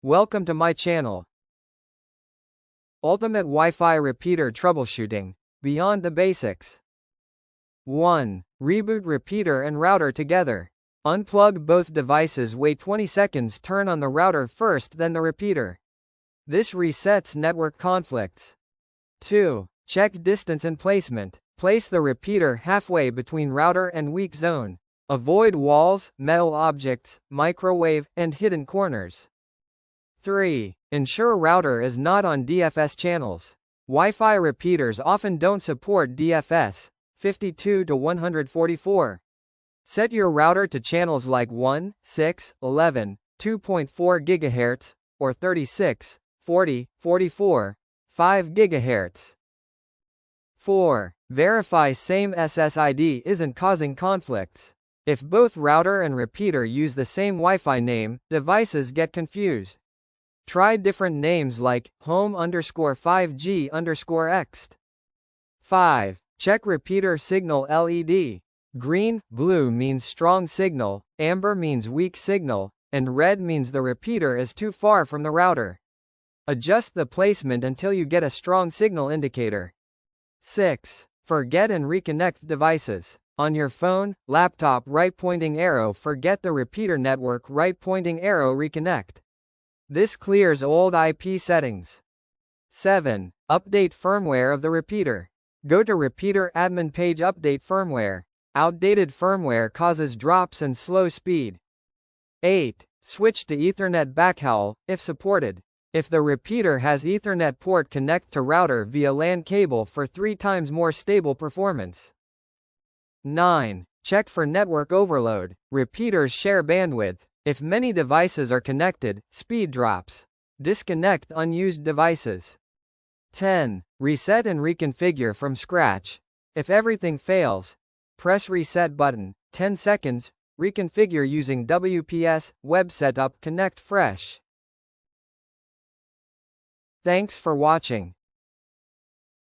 Welcome to my channel. Ultimate Wi-Fi Repeater Troubleshooting. Beyond the Basics. 1. Reboot repeater and router together. Unplug both devices, wait 20 seconds, turn on the router first, then the repeater. This resets network conflicts. 2. Check distance and placement. Place the repeater halfway between router and weak zone. Avoid walls, metal objects, microwave, and hidden corners. 3. Ensure router is not on DFS channels. Wi-Fi repeaters often don't support DFS 52 to 144. Set your router to channels like 1, 6, 11, 2.4 GHz, or 36, 40, 44, 5 GHz. 4. Verify same SSID isn't causing conflicts. If both router and repeater use the same Wi-Fi name, devices get confused. Try different names like home_5G_X. 5. Check repeater signal LED. Green, blue means strong signal, amber means weak signal, and red means the repeater is too far from the router. Adjust the placement until you get a strong signal indicator. 6. Forget and reconnect devices. On your phone, laptop, right pointing arrow, forget the repeater, network, right pointing arrow, reconnect. This clears old IP settings. 7. Update firmware of the repeater. Go to repeater admin page, update firmware. Outdated firmware causes drops and slow speed. 8. Switch to Ethernet backhaul, if supported. If the repeater has Ethernet port, connect to router via LAN cable for 3 times more stable performance. 9. Check for network overload. Repeaters share bandwidth. If many devices are connected, speed drops. Disconnect unused devices. 10. Reset and reconfigure from scratch. If everything fails, press reset button. 10 seconds. Reconfigure using WPS, web setup, connect fresh. Thanks for watching.